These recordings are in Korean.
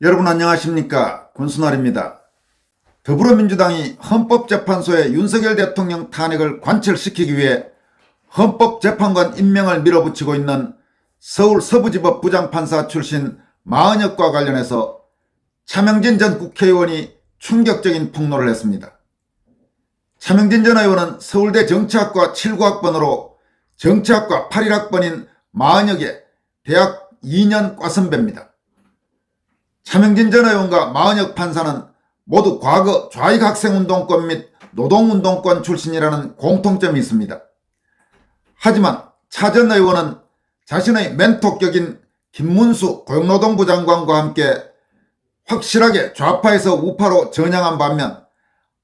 여러분 안녕하십니까? 권순환입니다. 더불어민주당이 헌법재판소의 윤석열 대통령 탄핵을 관철시키기 위해 헌법재판관 임명을 밀어붙이고 있는 서울 서부지법 부장판사 출신 마은혁과 관련해서 차명진 전 국회의원이 충격적인 폭로를 했습니다. 차명진 전 의원은 서울대 정치학과 79학번으로 정치학과 81학번인 마은혁의 대학 2년 과선배입니다. 차명진 전 의원과 마은혁 판사는 모두 과거 좌익학생운동권 및 노동운동권 출신이라는 공통점이 있습니다. 하지만 차 전 의원은 자신의 멘토격인 김문수 고용노동부 장관과 함께 확실하게 좌파에서 우파로 전향한 반면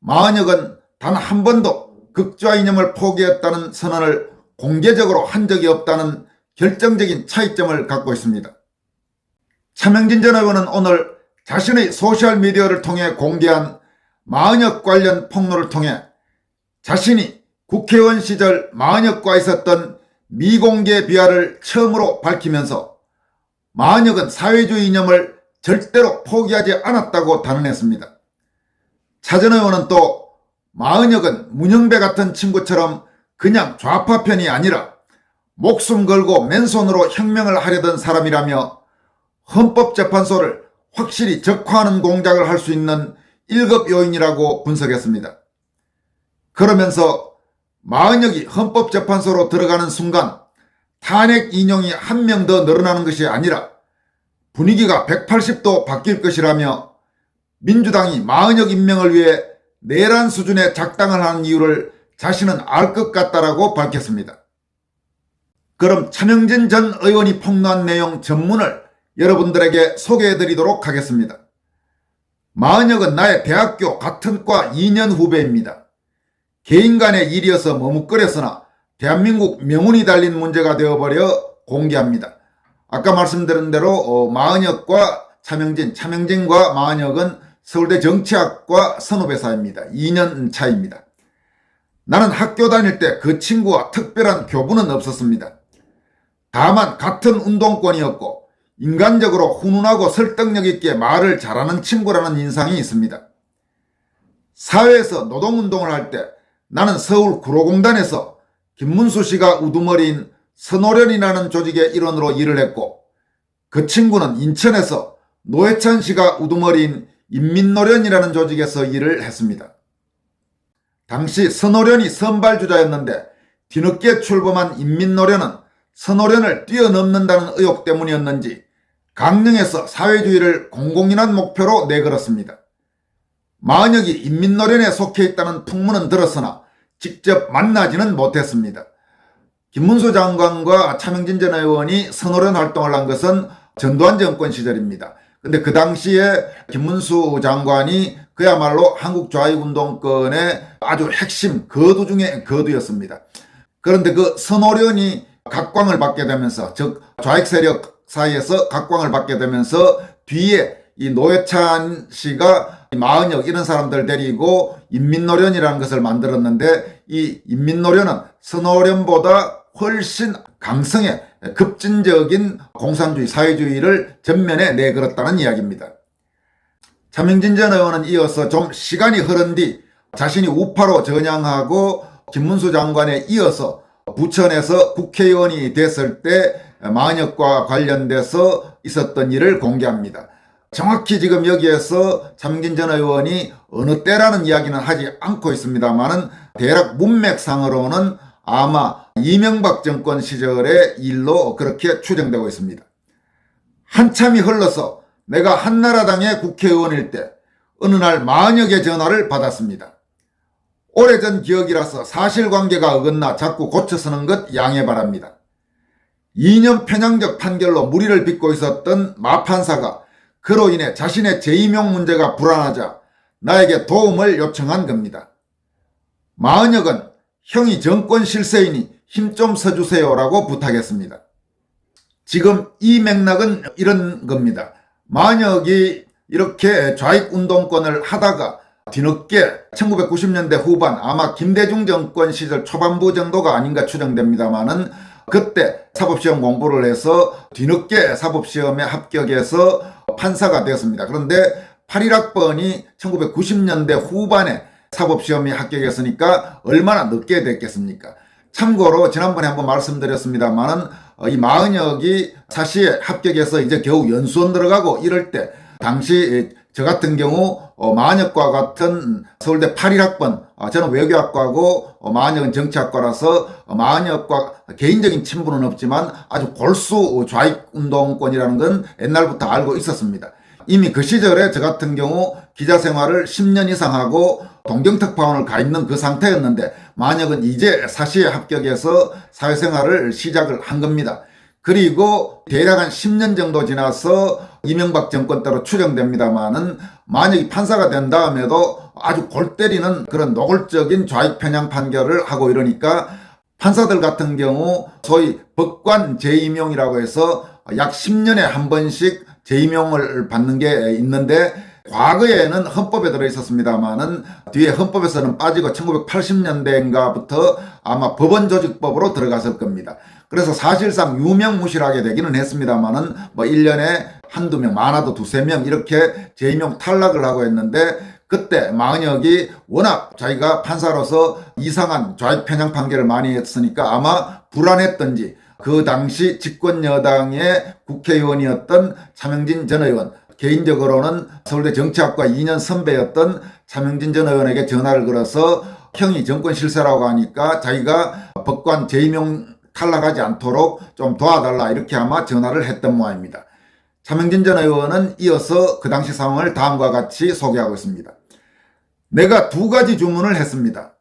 마은혁은 단 한 번도 극좌 이념을 포기했다는 선언을 공개적으로 한 적이 없다는 결정적인 차이점을 갖고 있습니다. 차명진 전 의원은 오늘 자신의 소셜미디어를 통해 공개한 마은혁 관련 폭로를 통해 자신이 국회의원 시절 마은혁과 있었던 미공개 비하를 처음으로 밝히면서 마은혁은 사회주의 이념을 절대로 포기하지 않았다고 단언했습니다. 차 전 의원은 또 마은혁은 문영배 같은 친구처럼 그냥 좌파 편이 아니라 목숨 걸고 맨손으로 혁명을 하려던 사람이라며 헌법재판소를 확실히 적화하는 공작을 할 수 있는 1급 요인이라고 분석했습니다. 그러면서 마은혁이 헌법재판소로 들어가는 순간 탄핵 인용이 한 명 더 늘어나는 것이 아니라 분위기가 180도 바뀔 것이라며 민주당이 마은혁 임명을 위해 내란 수준의 작당을 하는 이유를 자신은 알 것 같다라고 밝혔습니다. 그럼 차명진 전 의원이 폭로한 내용 전문을 여러분들에게 소개해드리도록 하겠습니다. 마은혁은 나의 대학교 같은 과 2년 후배입니다. 개인 간의 일이어서 머뭇거렸으나 대한민국 명운이 달린 문제가 되어버려 공개합니다. 아까 말씀드린 대로 마은혁과 차명진과 마은혁은 서울대 정치학과 선후배 사이입니다. 2년 차입니다. 나는 학교 다닐 때 그 친구와 특별한 교분은 없었습니다. 다만 같은 운동권이었고 인간적으로 훈훈하고 설득력 있게 말을 잘하는 친구라는 인상이 있습니다. 사회에서 노동운동을 할 때 나는 서울 구로공단에서 김문수 씨가 우두머리인 선호련이라는 조직의 일원으로 일을 했고 그 친구는 인천에서 노회찬 씨가 우두머리인 인민노련이라는 조직에서 일을 했습니다. 당시 선호련이 선발주자였는데 뒤늦게 출범한 인민노련은 선호련을 뛰어넘는다는 의혹 때문이었는지 강릉에서 사회주의를 공공연한 목표로 내걸었습니다. 마은혁이 인민노련에 속해 있다는 풍문은 들었으나 직접 만나지는 못했습니다. 김문수 장관과 차명진 전 의원이 선호련 활동을 한 것은 전두환 정권 시절입니다. 근데 그 당시에 김문수 장관이 그야말로 한국 좌익운동권의 아주 핵심 거두 중에 거두였습니다. 그런데 그 선호련이 각광을 받게 되면서 즉 좌익 세력 사이에서 각광을 받게 되면서 뒤에 이 노회찬 씨가 마은혁 이런 사람들 데리고 인민노련이라는 것을 만들었는데 이 인민노련은 선호련보다 훨씬 강성의 급진적인 공산주의 사회주의를 전면에 내걸었다는 이야기입니다. 차명진 전 의원은 이어서 좀 시간이 흐른 뒤 자신이 우파로 전향하고 김문수 장관에 이어서 부천에서 국회의원이 됐을 때 마은혁과 관련돼서 있었던 일을 공개합니다. 정확히 지금 여기에서 차명진 전 의원이 어느 때라는 이야기는 하지 않고 있습니다만은 대략 문맥상으로는 아마 이명박 정권 시절의 일로 그렇게 추정되고 있습니다. 한참이 흘러서 내가 한나라당의 국회의원일 때 어느 날 마은혁의 전화를 받았습니다. 오래전 기억이라서 사실관계가 어긋나 자꾸 고쳐서는 것 양해 바랍니다. 2년 편향적 판결로 무리를 빚고 있었던 마 판사가 그로 인해 자신의 재임용 문제가 불안하자 나에게 도움을 요청한 겁니다. 마은혁은 형이 정권 실세이니 힘 좀 써주세요라고 부탁했습니다. 지금 이 맥락은 이런 겁니다. 마은혁이 이렇게 좌익운동권을 하다가 뒤늦게 1990년대 후반 아마 김대중 정권 시절 초반부 정도가 아닌가 추정됩니다만은 그때 사법시험 공부를 해서 뒤늦게 사법시험에 합격해서 판사가 되었습니다. 그런데 81학번이 1990년대 후반에 사법시험이 합격했으니까 얼마나 늦게 됐겠습니까? 참고로 지난번에 한번 말씀드렸습니다만은 이 마은혁이 사시에 합격해서 이제 겨우 연수원 들어가고 이럴 때 당시 저 같은 경우 마은혁과 같은 서울대 81학번, 저는 외교학과고 마은혁은 정치학과라서 마은혁과 개인적인 친분은 없지만 아주 골수 좌익운동권이라는 건 옛날부터 알고 있었습니다. 이미 그 시절에 저 같은 경우 기자 생활을 10년 이상 하고 동경특파원을 가 있는 그 상태였는데 마은혁은 이제 사시에 합격해서 사회생활을 시작을 한 겁니다. 그리고 대략 한 10년 정도 지나서 이명박 정권 때로 추정됩니다만은 마은혁이 판사가 된 다음에도 아주 골 때리는 그런 노골적인 좌익 편향 판결을 하고 이러니까 판사들 같은 경우 소위 법관 재임용이라고 해서 약 10년에 한 번씩 재임용을 받는 게 있는데 과거에는 헌법에 들어있었습니다만은 뒤에 헌법에서는 빠지고 1980년대인가부터 아마 법원조직법으로 들어갔을 겁니다. 그래서 사실상 유명무실하게 되기는 했습니다만은 뭐 1년에 한두 명, 많아도 두세 명 이렇게 재임용 탈락을 하고 했는데 그때 마은혁이 워낙 자기가 판사로서 이상한 좌익 편향 판결을 많이 했으니까 아마 불안했던지 그 당시 집권여당의 국회의원이었던 차명진 전 의원, 개인적으로는 서울대 정치학과 2년 선배였던 차명진 전 의원에게 전화를 걸어서 형이 정권 실세라고 하니까 자기가 법관 재임용 탈락하지 않도록 좀 도와달라 이렇게 아마 전화를 했던 모양입니다. 차명진 전 의원은 이어서 그 당시 상황을 다음과 같이 소개하고 있습니다. 내가 두 가지 주문을 했습니다.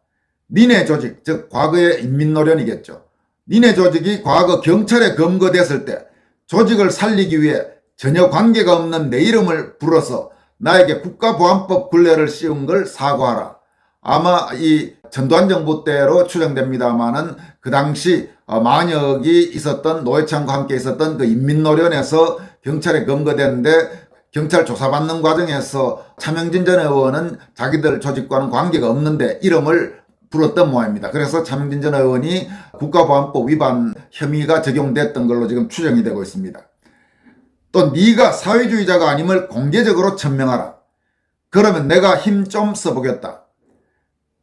니네 조직, 즉 과거의 인민노련이겠죠. 니네 조직이 과거 경찰에 검거됐을 때 조직을 살리기 위해 전혀 관계가 없는 내 이름을 불어서 나에게 국가보안법 굴레를 씌운 걸 사과하라. 아마 이 전두환 정부 때로 추정됩니다만은 그 당시 마은혁이 있었던 노회찬과 함께 있었던 그 인민노련에서 경찰에 검거됐는데 경찰 조사받는 과정에서 차명진 전 의원은 자기들 조직과는 관계가 없는데 이름을 불었던 모양입니다. 그래서 차명진 전 의원이 국가보안법 위반 혐의가 적용됐던 걸로 지금 추정이 되고 있습니다. 또 네가 사회주의자가 아님을 공개적으로 천명하라. 그러면 내가 힘 좀 써보겠다.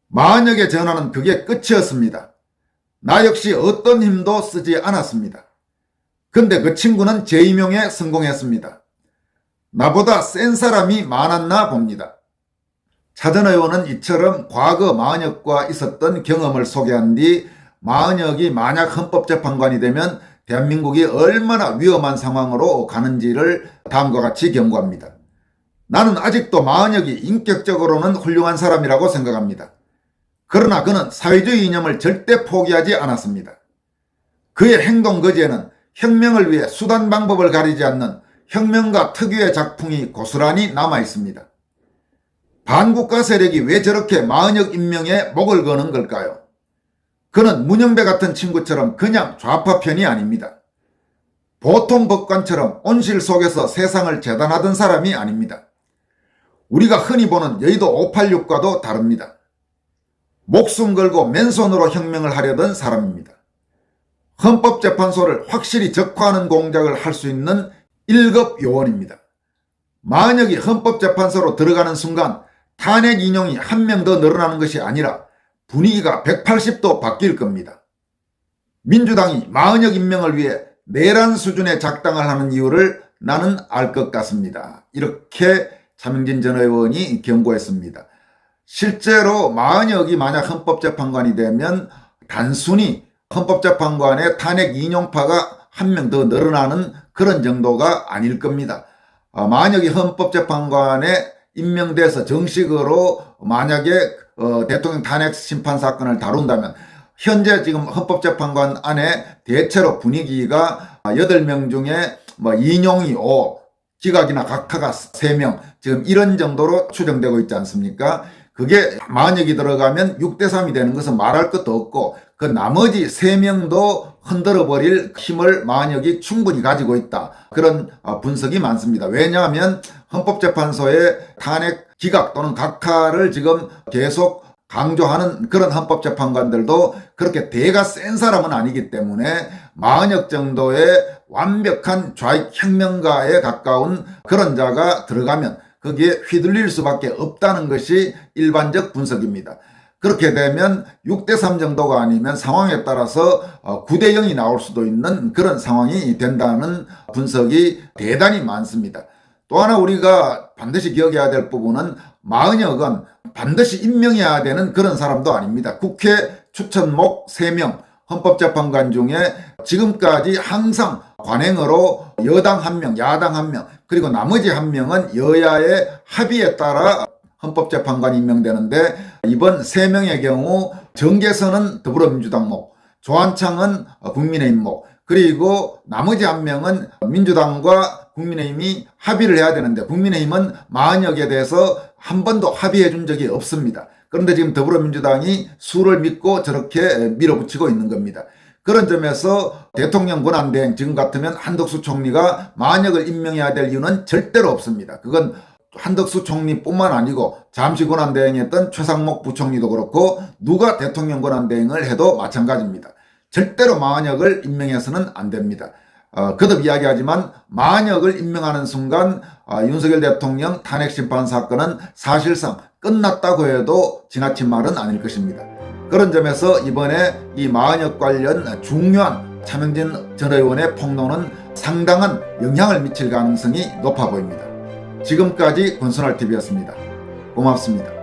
마은혁의 전화는 그게 끝이었습니다. 나 역시 어떤 힘도 쓰지 않았습니다. 근데 그 친구는 재임용에 성공했습니다. 나보다 센 사람이 많았나 봅니다. 차 전 의원은 이처럼 과거 마은혁과 있었던 경험을 소개한 뒤 마은혁이 만약 헌법재판관이 되면 대한민국이 얼마나 위험한 상황으로 가는지를 다음과 같이 경고합니다. 나는 아직도 마은혁이 인격적으로는 훌륭한 사람이라고 생각합니다. 그러나 그는 사회주의 이념을 절대 포기하지 않았습니다. 그의 행동 거지에는 혁명을 위해 수단 방법을 가리지 않는 혁명가 특유의 작품이 고스란히 남아 있습니다. 반국가 세력이 왜 저렇게 마은혁 임명에 목을 거는 걸까요? 그는 문영배 같은 친구처럼 그냥 좌파 편이 아닙니다. 보통 법관처럼 온실 속에서 세상을 재단하던 사람이 아닙니다. 우리가 흔히 보는 여의도 586과도 다릅니다. 목숨 걸고 맨손으로 혁명을 하려던 사람입니다. 헌법재판소를 확실히 적화하는 공작을 할 수 있는 1급 요원입니다. 마은혁이 헌법재판소로 들어가는 순간 탄핵 인용이 한 명 더 늘어나는 것이 아니라 분위기가 180도 바뀔 겁니다. 민주당이 마은혁 임명을 위해 내란 수준의 작당을 하는 이유를 나는 알 것 같습니다. 이렇게 차명진 전 의원이 경고했습니다. 실제로 마은혁이 만약 헌법재판관이 되면 단순히 헌법재판관의 탄핵 인용파가 한 명 더 늘어나는 그런 정도가 아닐 겁니다. 마은혁이 헌법재판관에 임명돼서 정식으로 만약에 대통령 탄핵 심판 사건을 다룬다면 현재 지금 헌법재판관 안에 대체로 분위기가 8명 중에 인용이 5, 기각이나 각하가 3명 지금 이런 정도로 추정되고 있지 않습니까? 그게 마은혁이 들어가면 6대3이 되는 것은 말할 것도 없고 그 나머지 3명도 흔들어버릴 힘을 마은혁이 충분히 가지고 있다. 그런 분석이 많습니다. 왜냐하면 헌법재판소의 탄핵 기각 또는 각하를 지금 계속 강조하는 그런 헌법재판관들도 그렇게 대가 센 사람은 아니기 때문에 마흔역 정도의 완벽한 좌익 혁명가에 가까운 그런 자가 들어가면 거기에 휘둘릴 수밖에 없다는 것이 일반적 분석입니다. 그렇게 되면 6대3 정도가 아니면 상황에 따라서 9대0이 나올 수도 있는 그런 상황이 된다는 분석이 대단히 많습니다. 또 하나 우리가 반드시 기억해야 될 부분은 마흔역은 반드시 임명해야 되는 그런 사람도 아닙니다. 국회 추천목 3명, 헌법재판관 중에 지금까지 항상 관행으로 여당 1명, 야당 1명, 그리고 나머지 1명은 여야의 합의에 따라 헌법재판관이 임명되는데 이번 3명의 경우 정계선은 더불어민주당목, 조한창은 국민의힘목, 그리고 나머지 1명은 민주당과 국민의힘이 합의를 해야 되는데 국민의힘은 마흔역에 대해서 한 번도 합의해 준 적이 없습니다. 그런데 지금 더불어민주당이 수를 믿고 저렇게 밀어붙이고 있는 겁니다. 그런 점에서 대통령 권한대행 지금 같으면 한덕수 총리가 마흔역을 임명해야 될 이유는 절대로 없습니다. 그건 한덕수 총리뿐만 아니고 잠시 권한대행했던 최상목 부총리도 그렇고 누가 대통령 권한대행을 해도 마찬가지입니다. 절대로 마흔역을 임명해서는 안 됩니다. 거듭 이야기하지만 마흔역을 임명하는 순간 윤석열 대통령 탄핵심판 사건은 사실상 끝났다고 해도 지나친 말은 아닐 것입니다. 그런 점에서 이번에 이 마흔역 관련 중요한 차명진 전 의원의 폭로는 상당한 영향을 미칠 가능성이 높아 보입니다. 지금까지 권순할TV였습니다. 고맙습니다.